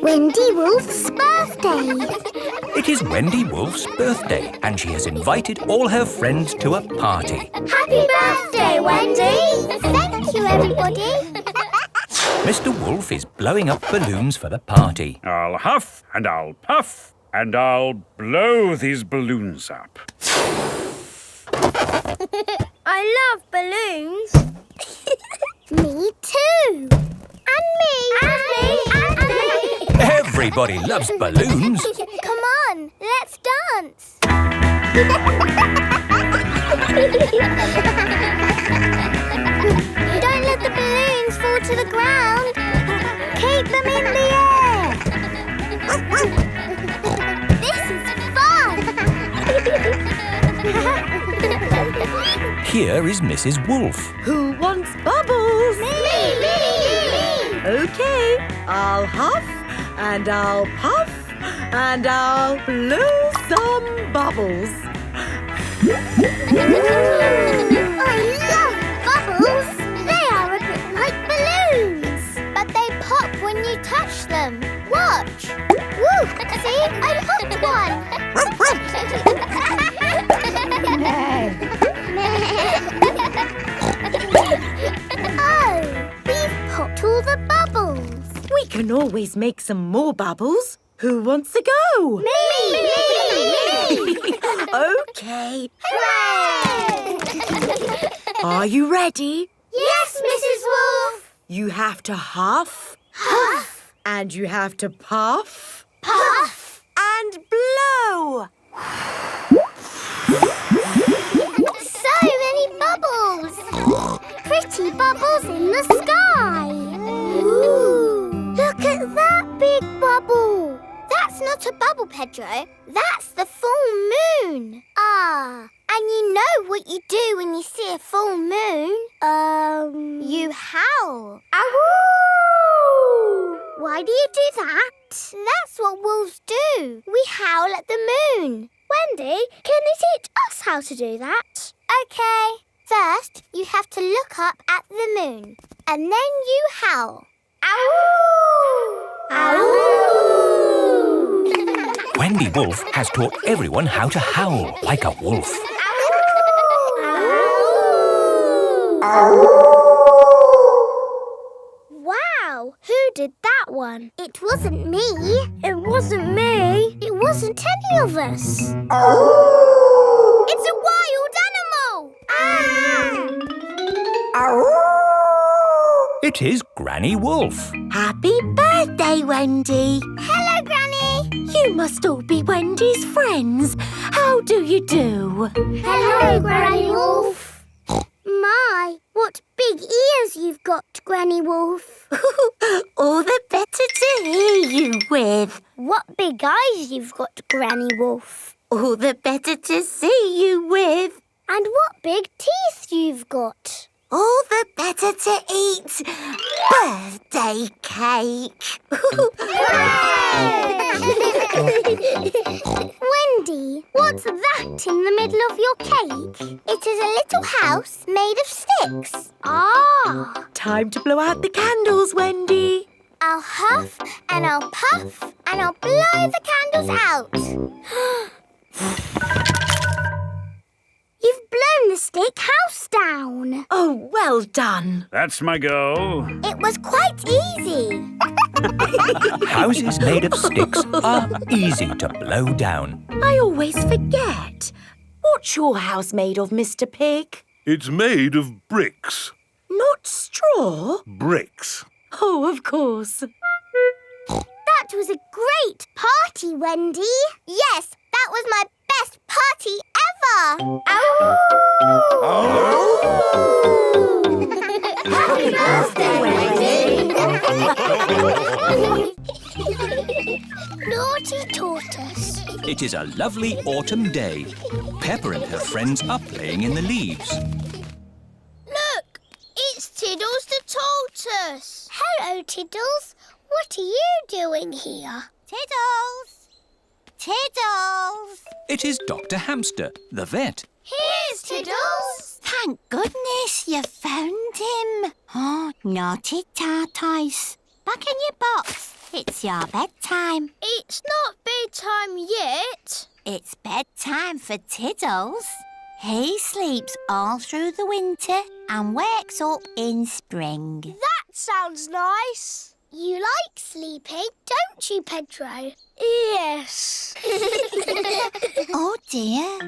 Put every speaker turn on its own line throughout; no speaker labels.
Wendy Wolf's birthday.
It is Wendy Wolf's birthday and she has invited all her friends to a party.
Happy birthday, Wendy! Thank you, everybody.
Mr. Wolf is blowing up balloons for the party.
I'll huff and I'll puff and I'll blow these balloons up.
I love balloons. Me too. And me. And me. And me.
Everybody loves balloons.
Come on, let's dance. Don't let the balloons fall to the ground. Keep them in the air. This is fun.
Here is Mrs. Wolf.
Who wants bubbles?
Me.
Okay, I'll huff and I'll puff and I'll blow some bubbles.
I love bubbles. They are a bit like balloons, but they pop when you touch them. Watch. Woo! See, I popped one. Oh, we've popped all the bubbles.
We can always make some more bubbles. Who wants to go?
Me!
Okay.
Hooray!
Are you ready?
Yes, Mrs. Wolf.
You have to huff
Huff,
and you have to puff
puff.
and blow.
So many bubbles. Pretty bubbles in the sky. Ooh. Look at that big bubble. That's not a bubble, Pedro. That's the full moon. Ah, and you know what you do when you see a full moon? You howl. Ow! Why do you do that? That's what wolves do. We howl at the moon. Wendy, can you teach us how to do that? Okay. First, you have to look up at the moon. And then you howl. Ow! Ow!
Wendy Wolf has taught everyone how to howl like a wolf.
Wow, who did that one? It wasn't me. It wasn't me. It wasn't any of us. It's a wild animal.
It is Granny Wolf.
Happy birthday, Wendy.
Hello, Granny.
You must all be Wendy's friends. How do you do?
Hello, Granny Wolf. My, what big ears you've got, Granny Wolf.
All the better to hear you with.
What big eyes you've got, Granny Wolf.
All the better to see you with.
And what big teeth you've got.
All the better to eat birthday cake.
Wendy, what's that in the middle of your cake? It is a little house made of sticks. Ah!
Time to blow out the candles, Wendy.
I'll huff and I'll puff and I'll blow the candles out. You've blown the stick house down.
Oh, well done.
That's my goal.
It was quite easy.
Houses made of sticks are easy to blow down.
I always forget. What's your house made of, Mr. Pig?
It's made of bricks.
Not straw?
Bricks.
Oh, of course.
That was a great party, Wendy. Yes, that was my best party ever. Happy birthday, Wendy. Naughty tortoise.
It is a lovely autumn day. Peppa and her friends are playing in the leaves.
Look, it's Tiddles the tortoise. Hello, Tiddles. What are you doing here? Tiddles! Tiddles!
It is Dr. Hamster, the vet.
Here's Tiddles.
Thank goodness you found him. Oh, naughty tortoise. Back in your box.
It's your bedtime.
It's not bedtime yet.
It's bedtime for Tiddles. He sleeps all through the winter and wakes up in spring.
That sounds nice.
You like sleeping, don't you, Pedro?
Yes.
Oh, dear.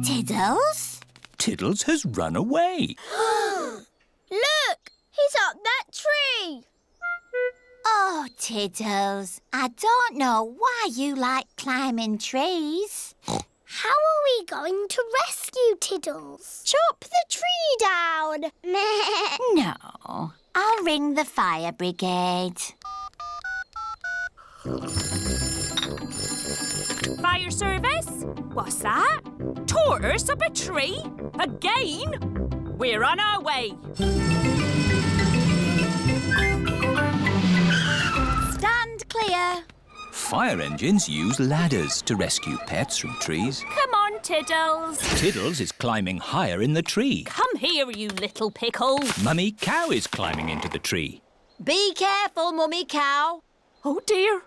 Tiddles?
Tiddles has run away.
Look, he's up that tree.
Oh, Tiddles, I don't know why you like climbing trees. How are we going to rescue Tiddles?
Chop the tree down.
No, I'll ring the fire brigade.
Fire service? What's that? Tortoise up a tree? Again? We're on our way.
Stand clear.
Fire engines use ladders to rescue pets from trees.
Come on, Tiddles.
Tiddles is climbing higher in the tree.
Come here, you little pickle.
Mummy Cow is climbing into the tree.
Be careful, Mummy Cow.
Oh, dear.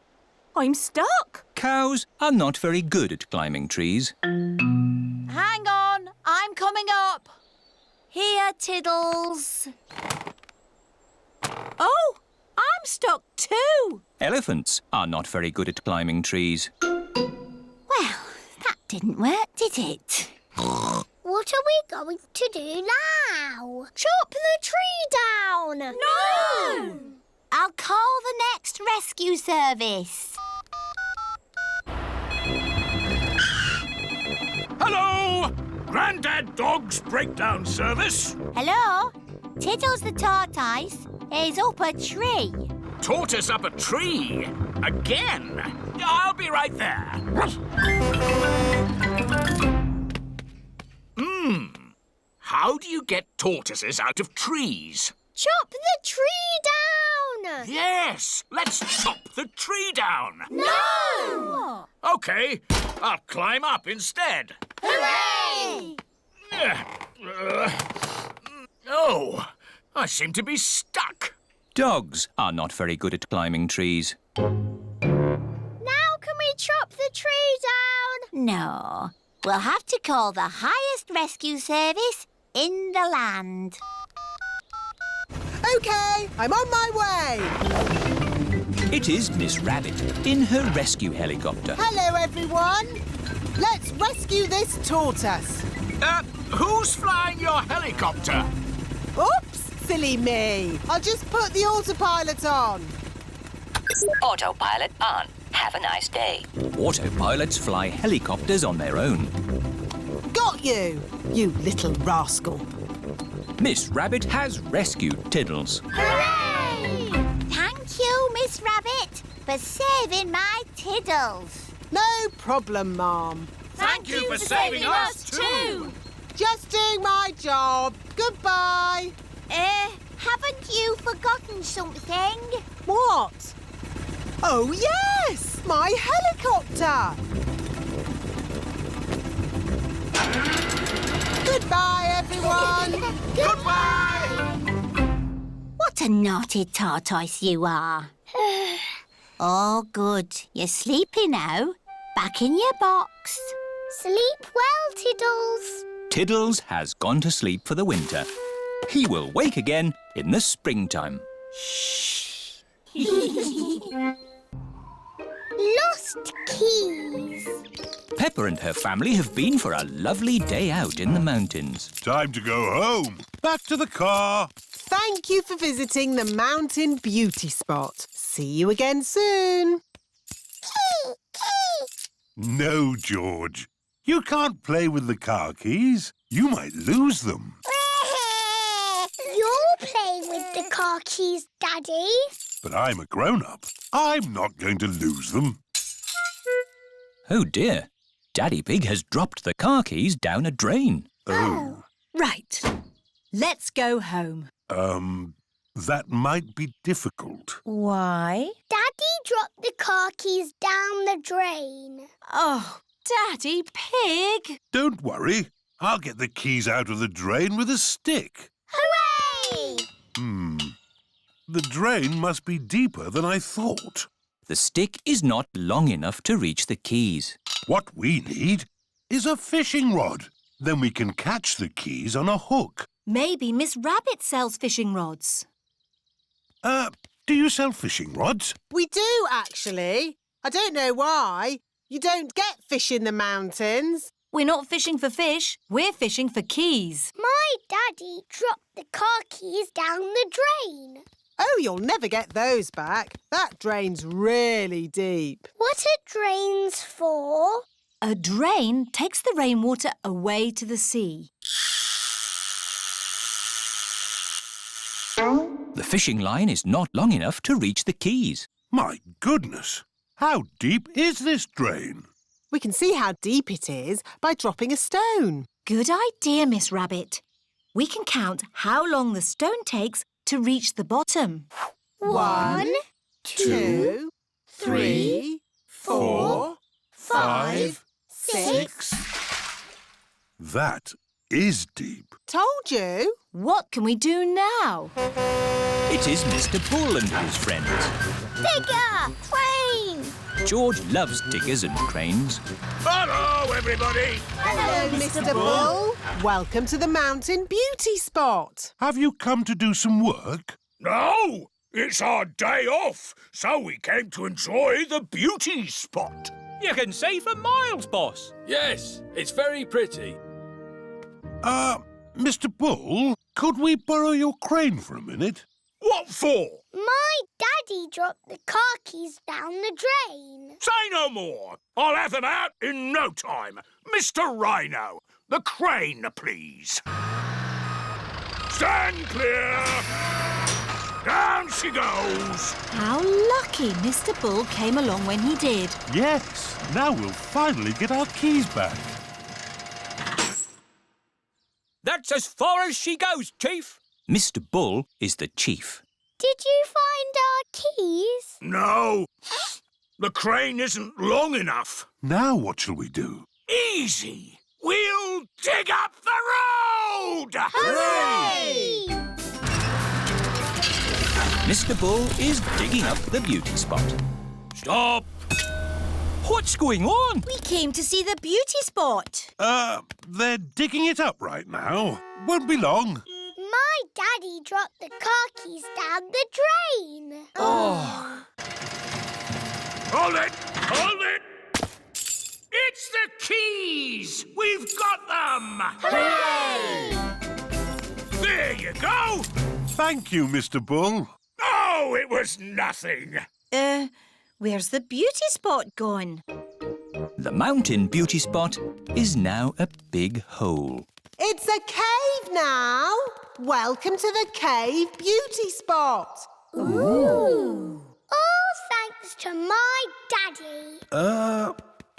I'm stuck.
Cows are not very good at climbing trees.
Hang on, I'm coming up. Here, Tiddles. Oh, I'm stuck too.
Elephants are not very good at climbing trees.
Well, that didn't work, did it? What are we going to do now?
Chop the tree down.
No!
I'll call the next rescue service.
Hello! Grandad Dog's breakdown service.
Hello? Tiddles the Tortoise is up a tree.
Tortoise up a tree. Again. I'll be right there. How do you get tortoises out of trees?
Chop the tree down.
Yes, let's chop the tree down.
No!
Okay, I'll climb up instead.
Hooray!
Oh, I seem to be stuck.
Dogs are not very good at climbing trees.
Now can we chop the tree down?
No, we'll have to call the highest rescue service in the land.
OK, I'm on my way.
It is Miss Rabbit in her rescue helicopter.
Hello, everyone. Let's rescue this tortoise.
Who's flying your helicopter?
Oops, silly me. I'll just put the autopilot on.
Autopilot on. Have a nice day.
Autopilots fly helicopters on their own.
Got you, you little rascal.
Miss Rabbit has rescued Tiddles.
Hooray! Thank you, Miss Rabbit, for saving my Tiddles.
No problem, Ma'am.
Thank you for saving us too.
Just doing my job. Goodbye.
Haven't you forgotten something?
What? Oh, yes! My helicopter! Goodbye, everyone!
Goodbye!
What a naughty tortoise you are. Oh, good. You're sleepy now. Back in your box. Sleep well, Tiddles.
Tiddles has gone to sleep for the winter. He will wake again in the springtime.
Lost keys.
Peppa and her family have been for a lovely day out in the mountains.
Time to go home. Back to the car.
Thank you for visiting the Mountain Beauty Spot. See you again soon.
No, George. You can't play with the car keys. You might lose them.
You're playing with the car keys, Daddy.
But I'm a grown-up. I'm not going to lose them.
Oh dear, Daddy Pig has dropped the car keys down a drain.
Oh.
Right. Let's go home.
That might be difficult.
Why?
Daddy dropped the car keys down the drain.
Oh, Daddy Pig.
Don't worry. I'll get the keys out of the drain with a stick.
Hooray!
The drain must be deeper than I thought.
The stick is not long enough to reach the keys.
What we need is a fishing rod. Then we can catch the keys on a hook.
Maybe Miss Rabbit sells fishing rods.
Do you sell fishing rods?
We do, actually. I don't know why. You don't get fish in the mountains.
We're not fishing for fish. We're fishing for keys.
My daddy dropped the car keys down the drain.
Oh, you'll never get those back. That drain's really deep.
What are drains for?
A drain takes the rainwater away to the sea.
The fishing line is not long enough to reach the keys.
My goodness! How deep is this drain?
We can see how deep it is by dropping a stone.
Good idea, Miss Rabbit. We can count how long the stone takes to reach the bottom.
1, 2, 3, 4, 5, 6.
That is deep.
Told you.
What can we do now?
It is Mr. Bull and his friends.
Digger! Crane!
George loves diggers and cranes.
Hello, everybody.
Hello, Mr. Bull. Welcome to the mountain beauty spot.
Have you come to do some work?
No, it's our day off, so we came to enjoy the beauty spot.
You can see for miles, boss.
Yes, it's very pretty.
Mr. Bull, could we borrow your crane for a minute?
What for?
My daddy dropped the car keys down the drain.
Say no more. I'll have them out in no time. Mr. Rhino, the crane, please. Stand clear. Down she goes.
How lucky Mr. Bull came along when he did.
Yes, now we'll finally get our keys back.
That's as far as she goes, Chief. Mr. Bull is the chief.
Did you find our keys?
No, the crane isn't long enough.
Now what shall we do?
Easy. We'll dig up the road.
Hooray!
Mr. Bull is digging up the beauty spot. Stop! What's going on?
We came to see the beauty spot.
They're digging it up right now. Won't be long.
My daddy dropped the car keys down the drain.
Hold it! Hold it! It's the keys! We've got them!
Hooray!
There you go!
Thank you, Mr. Bull.
Oh, it was nothing.
Where's the beauty spot gone?
The mountain beauty spot is now a big hole.
It's a cave now. Welcome to the cave beauty spot.
Ooh! All thanks to my daddy.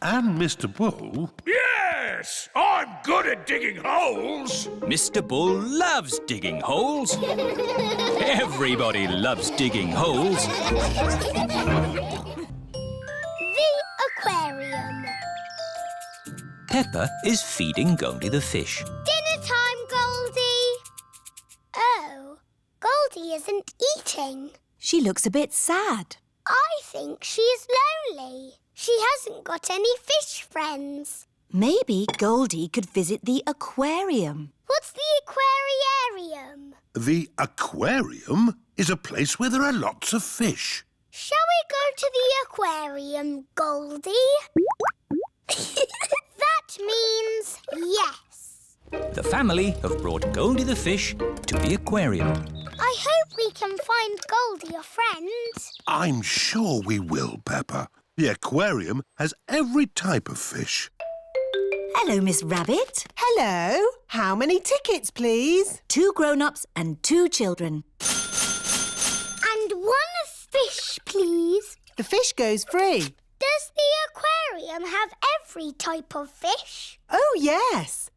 And Mr. Bull?
Yes! I'm good at digging holes!
Mr. Bull loves digging holes. Everybody loves digging holes.
The aquarium.
Peppa is feeding Goldie the fish.
Dinner time, Goldie. Oh, Goldie isn't eating.
She looks a bit sad.
I think she's lonely. She hasn't got any fish friends.
Maybe Goldie could visit the aquarium.
What's the aquariarium?
The aquarium is a place where there are lots of fish.
Shall we go to the aquarium, Goldie? That means yes.
The family have brought Goldie the fish to the aquarium.
I hope we can find Goldie a friend.
I'm sure we will, Peppa. The aquarium has every type of fish.
Hello, Miss Rabbit.
Hello. How many tickets, please?
2 grown-ups and 2 children.
And 1 fish, please.
The fish goes free.
Does the aquarium have every type of fish?
Oh, yes.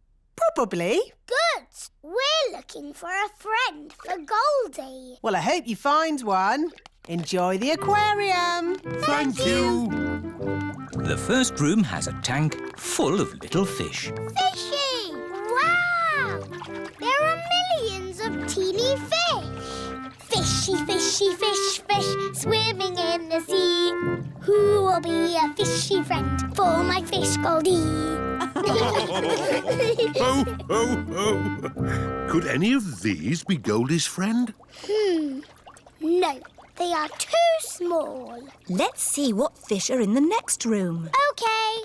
Probably.
Good. We're looking for a friend for Goldie.
Well, I hope you find one. Enjoy the aquarium.
Thank you.
The first room has a tank full of little fish.
Fishy! Wow! There are millions of teeny fish. Fishy Fishy, fishy, fish, fish, swimming in the sea. Who will be a fishy friend for my fish Goldie?
Ho, ho, ho. Could any of these be Goldie's friend?
No, they are too small.
Let's see what fish are in the next room.
Okay.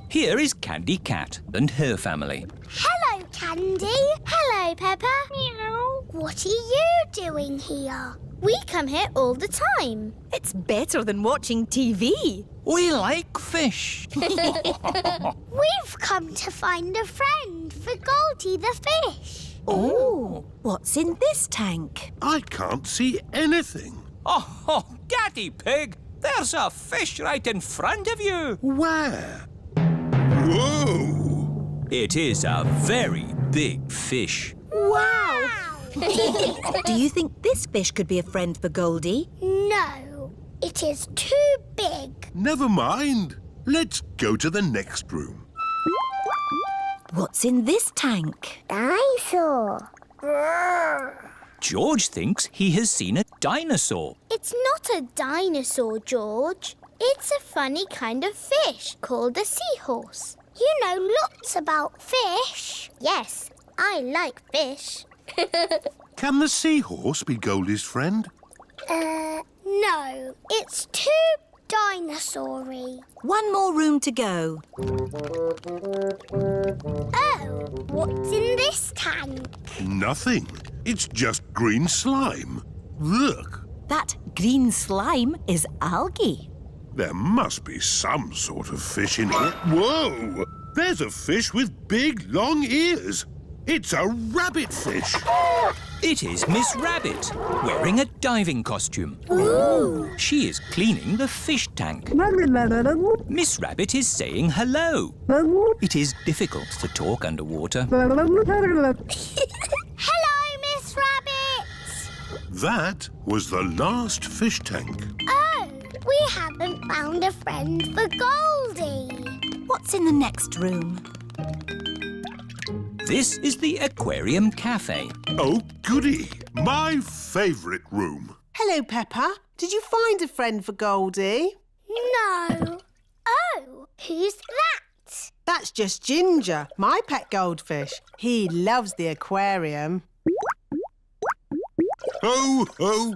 Here is Candy Cat and her family.
Hello, Candy. Hello, Peppa. Meow. What are you doing here? We come here all the time.
It's better than watching TV.
We like fish.
We've come to find a friend for Goldie the fish.
Oh, what's in this tank?
I can't see anything.
Oh, Daddy Pig, there's a fish right in front of you.
Where? Whoa!
It is a very big fish.
Wow!
Do you think this fish could be a friend for Goldie?
No, it is too big.
Never mind. Let's go to the next room.
What's in this tank?
Dinosaur.
George thinks he has seen a dinosaur.
It's not a dinosaur, George. It's a funny kind of fish called a seahorse. You know lots about fish. Yes, I like fish.
Can the seahorse be Goldie's friend?
No, it's too dinosaur-y.
One more room to go.
Oh, what's in this tank?
Nothing. It's just green slime. Look,
That green slime is algae.
there must be some sort of fish in here. Whoa! There's a fish with big, long ears. It's a rabbit fish.
It is Miss Rabbit, wearing a diving costume.
Ooh!
She is cleaning the fish tank. Miss Rabbit is saying hello. It is difficult to talk underwater.
Hello, Miss Rabbit!
That was the last fish tank.
Oh, we haven't found a friend for Goldie.
What's in the next room?
This is the Aquarium Cafe.
Oh, goody. My favourite room.
Hello, Peppa. Did you find a friend for Goldie?
No. Oh, who's that?
That's just Ginger, my pet goldfish. He loves the aquarium.
Ho, ho.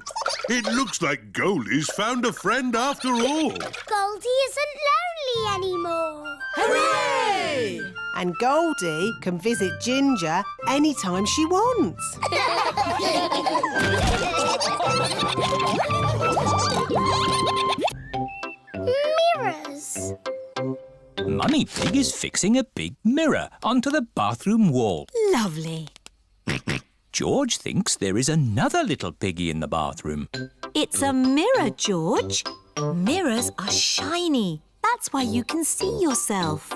It looks like Goldie's found a friend after all.
Goldie isn't lonely anymore.
Hooray! And Goldie can visit Ginger anytime she wants.
Mirrors.
Mummy Pig is fixing a big mirror onto the bathroom wall.
Lovely.
George thinks there is another little piggy in the bathroom.
It's a mirror, George. Mirrors are shiny. That's why you can see yourself.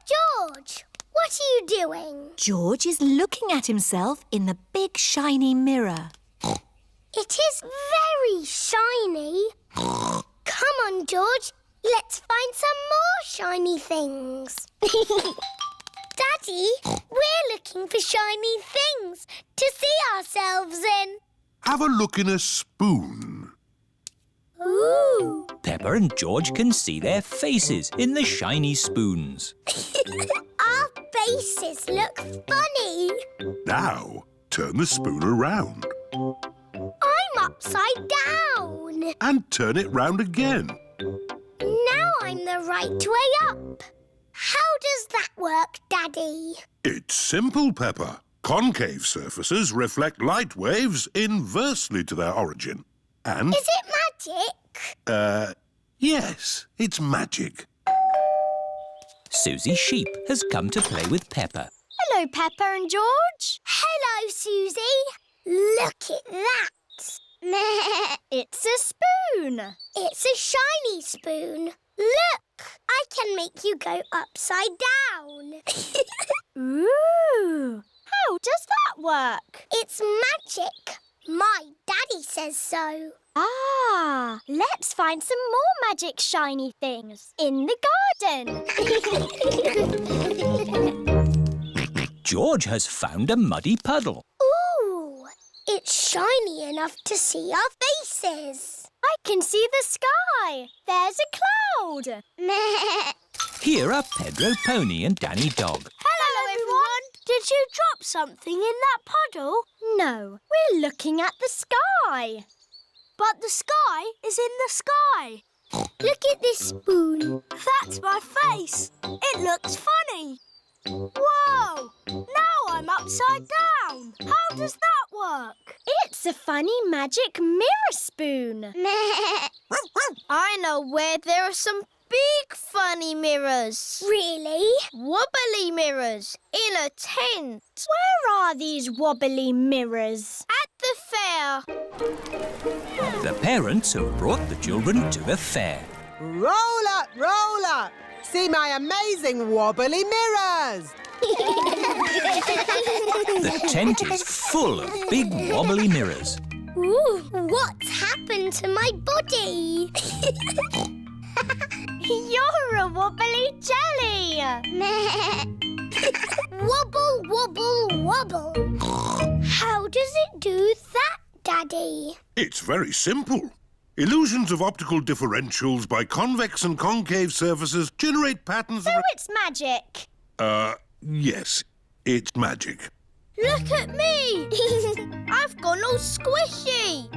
George, what are you doing?
George is looking at himself in the big shiny mirror.
It is very shiny. Come on, George. Let's find some more shiny things. Daddy, we're looking for shiny things to see ourselves in.
Have a look in a spoon.
Ooh.
Peppa and George can see their faces in the shiny spoons.
Our faces look funny.
Now, turn the spoon around
I'm upside down.
and turn it round again.
Now I'm the right way up. How does that work, Daddy?
It's simple, Peppa. Concave surfaces reflect light waves inversely to their origin. And,
Is it magic?
yes, it's magic.
Susie Sheep has come to play with Peppa.
Hello, Peppa and George. Hello, Susie. Look at that. It's a spoon. It's a shiny spoon. Look, I can make you go upside down.
Ooh! How does that work?
It's magic. My daddy says so.
Ah, let's find some more magic shiny things in the garden.
George has found a muddy puddle.
Ooh, it's shiny enough to see our faces.
I can see the sky. There's a cloud.
Meh.
Here are Pedro Pony and Danny Dog.
Hello, everyone. Did you drop something in that puddle? No, we're looking at the sky. But the sky is in the sky.
Look at this spoon.
That's my face. It looks funny. Whoa! Now I'm upside down. How does that work? It's a funny magic mirror spoon.
Meh.
I know where there are some big funny mirrors.
Really?
Wobbly mirrors in a tent. Where are these wobbly mirrors? At the fair.
The parents have brought the children to the fair.
Roll up, roll up. See my amazing wobbly mirrors.
The tent is full of big wobbly mirrors.
Ooh, what's happened to my body?
You're a wobbly jelly.
Meh. Wobble, wobble, wobble. How does it do that, Daddy?
It's very simple. Illusions of optical differentials by convex and concave surfaces generate patterns
So
of...
it's magic.
Yes, it's magic.
Look at me. I've gone all squishy.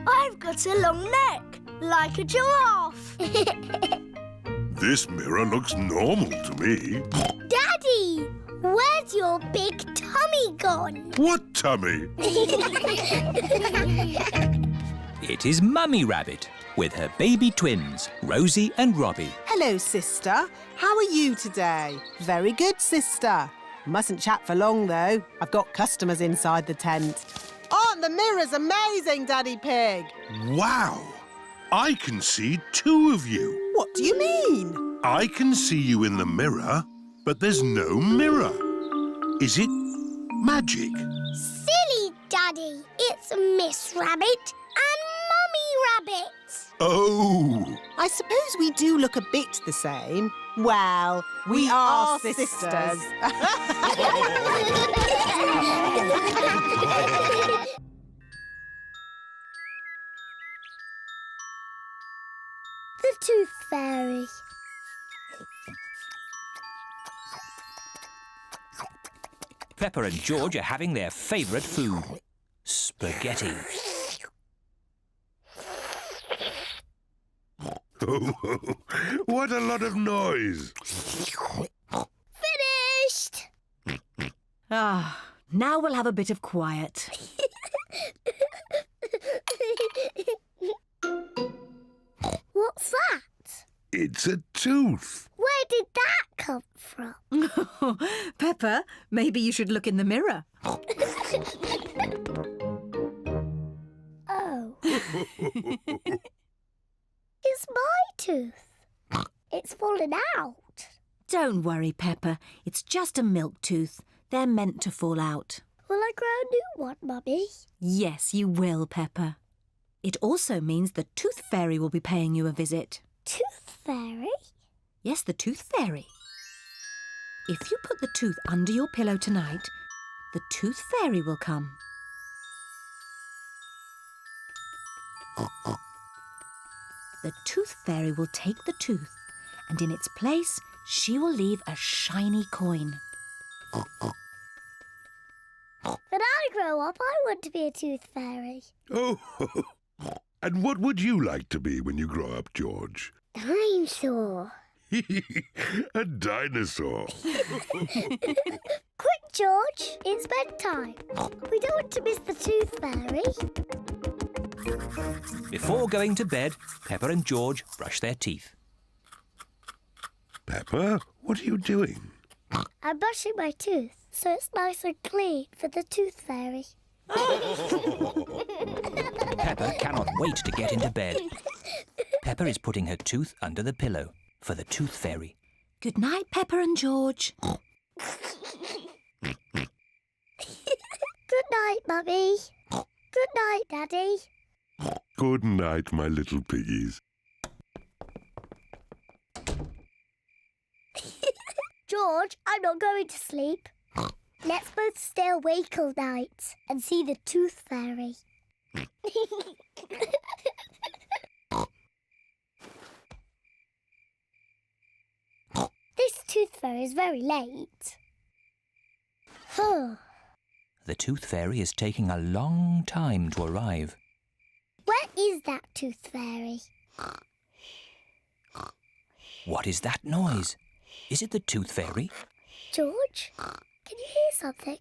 I've got a long neck, like a giraffe.
This mirror looks normal to me.
Daddy, where's your big tummy gone?
What tummy?
It is Mummy Rabbit with her baby twins, Rosie and Robbie.
Hello, sister. How are you today? Very good, sister. Mustn't chat for long, though. I've got customers inside the tent. Aren't the mirrors amazing, Daddy Pig?
Wow! I can see two of you.
What do you mean?
I can see you in the mirror, but there's no mirror. Is it magic?
Silly Daddy, it's Miss Rabbit and Mummy Rabbit.
Oh!
I suppose we do look a bit the same. Well, we are sisters.
The Tooth Fairy.
Peppa and George are having their favourite food, spaghetti.
What a lot of noise!
Finished!
Ah, now we'll have a bit of quiet.
What's that?
It's a tooth.
Where did that come from?
Peppa, maybe you should look in the mirror.
Oh. It's my tooth. It's fallen out.
Don't worry, Peppa. It's just a milk tooth. They're meant to fall out.
Will I grow a new one, Mummy?
Yes, you will, Peppa. It also means the Tooth Fairy will be paying you a visit.
Tooth Fairy?
Yes, the Tooth Fairy. If you put the tooth under your pillow tonight, the Tooth Fairy will come. The Tooth Fairy will take the tooth, and in its place, she will leave a shiny coin.
When I grow up, I want to be a tooth fairy.
Oh, and what would you like to be when you grow up, George?
Dinosaur.
A dinosaur.
Quick, George, it's bedtime. We don't want to miss the tooth fairy.
Before going to bed, Peppa and George brush their teeth.
Peppa, what are you doing?
I'm brushing my tooth, so it's nice and clean for the tooth fairy.
Peppa cannot wait to get into bed. Peppa is putting her tooth under the pillow for the Tooth Fairy.
Good night, Peppa and George.
Good night, Mummy. Good night, Daddy.
Good night, my little piggies.
George, I'm not going to sleep. Let's both stay awake all night and see the Tooth Fairy. This Tooth Fairy is very late.
The Tooth Fairy is taking a long time to arrive.
Where is that Tooth Fairy?
What is that noise? Is it the Tooth Fairy?
George, can you hear something?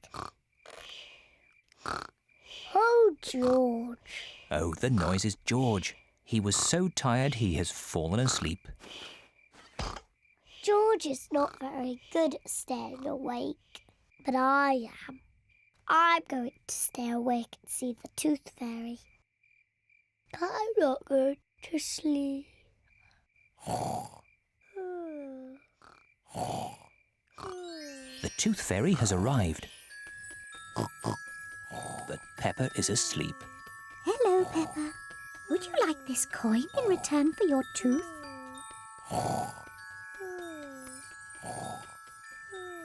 Oh, George.
Oh, the noise is George. He was so tired he has fallen asleep.
George is not very good at staying awake, but I am. I'm going to stay awake and see the Tooth Fairy. But I'm not going to sleep.
The Tooth Fairy has arrived. But Peppa is asleep.
Hello, Peppa. Would you like this coin in return for your tooth?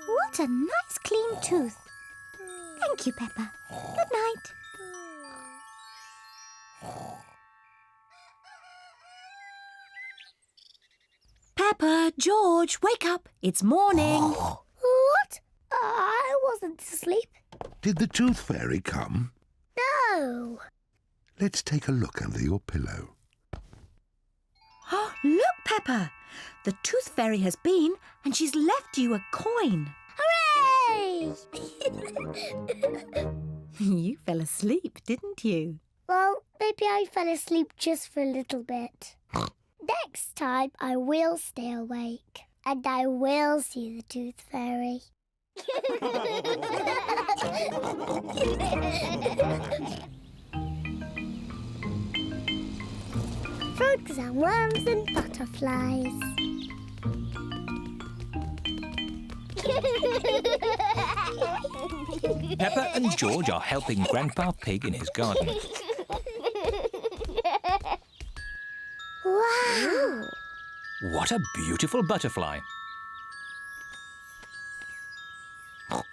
What a nice clean tooth. Thank you, Peppa. Good night.
Peppa, George, wake up. It's morning.
What? I wasn't asleep.
Did the Tooth Fairy come?
No.
Let's take a look under your pillow.
Look, Peppa. The Tooth Fairy has been and she's left you a coin.
Hooray!
You fell asleep, didn't you?
Well, maybe I fell asleep just for a little bit. Next time I will stay awake and I will see the Tooth Fairy. Frogs and worms and butterflies.
Peppa and George are helping Grandpa Pig in his garden.
Wow!
What a beautiful butterfly.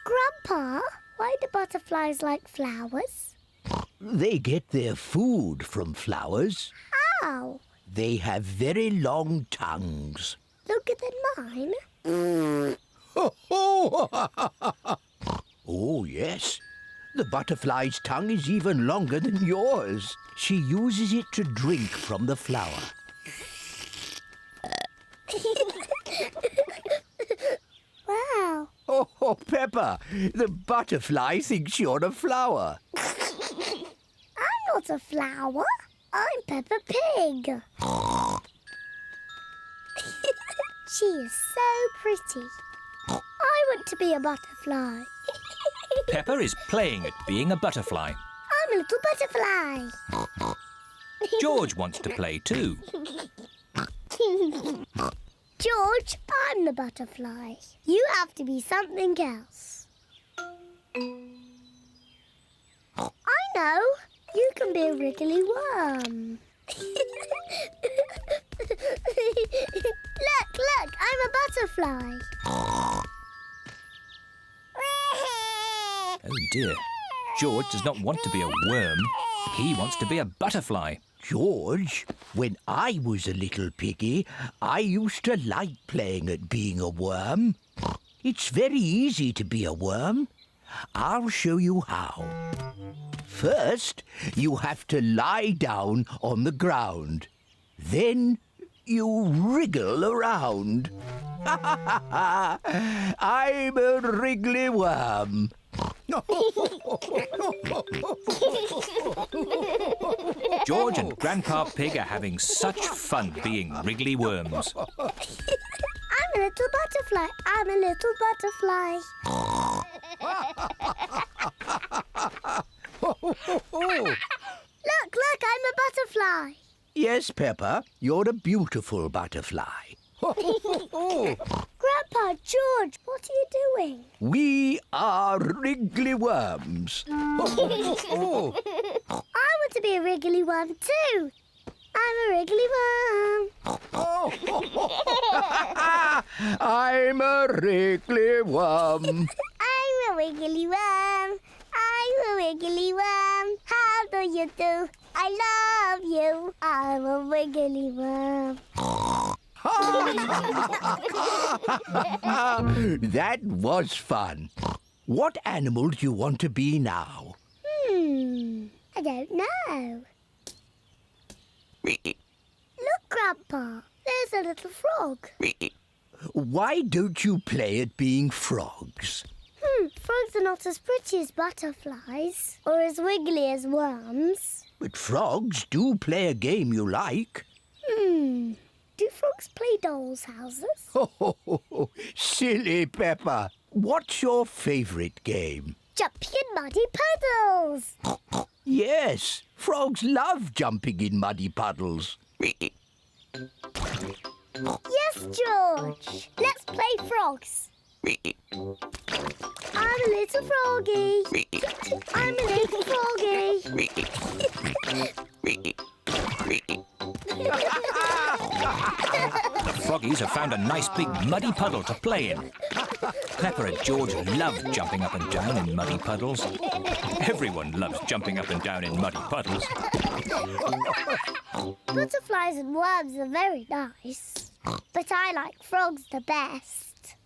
Grandpa, why do butterflies like flowers?
They get their food from flowers.
How?
They have very long tongues.
Longer than mine?
Oh, yes. The butterfly's tongue is even longer than yours. She uses it to drink from the flower.
Wow.
Oh, Peppa, the butterfly thinks you're a flower.
I'm not a flower. I'm Peppa Pig. She is so pretty. I want to be a butterfly.
Peppa is playing at being a butterfly.
I'm a little butterfly.
George wants to play too.
George, I'm the butterfly. You have to be something else. I know. You can be a wriggly worm. Look, I'm a butterfly.
Oh dear. George does not want to be a worm. He wants to be a butterfly.
George, when I was a little piggy, I used to like playing at being a worm. It's very easy to be a worm. I'll show you how. First, you have to lie down on the ground. Then you wriggle around. I'm a wriggly worm.
George and Grandpa Pig are having such fun being wriggly worms.
I'm a little butterfly. I'm a little butterfly. Look, I'm a butterfly.
Yes, Peppa, you're a beautiful butterfly.
Grandpa, George, what are you doing?
We are wriggly worms.
I want to be a wriggly worm too. I'm a wriggly worm.
I'm a wriggly worm.
I'm a wiggly worm. I'm a wiggly worm. How do you do? I love you. I'm a wiggly worm.
That was fun. What animal do you want to be now?
I don't know. Look, Grandpa. There's a little frog.
Why don't you play at being frogs?
Frogs are not as pretty as butterflies or as wiggly as worms.
But frogs do play a game you like.
Do frogs play dolls' houses?
Oh, silly Peppa. What's your favourite game?
Jumping in muddy puddles.
Yes, frogs love jumping in muddy puddles.
Yes, George. Let's play frogs. I'm a little froggy. I'm a little froggy.
The froggies have found a nice big muddy puddle to play in. Peppa and George love jumping up and down in muddy puddles. Everyone loves jumping up and down in muddy puddles.
Butterflies and worms are very nice, but I like frogs the best.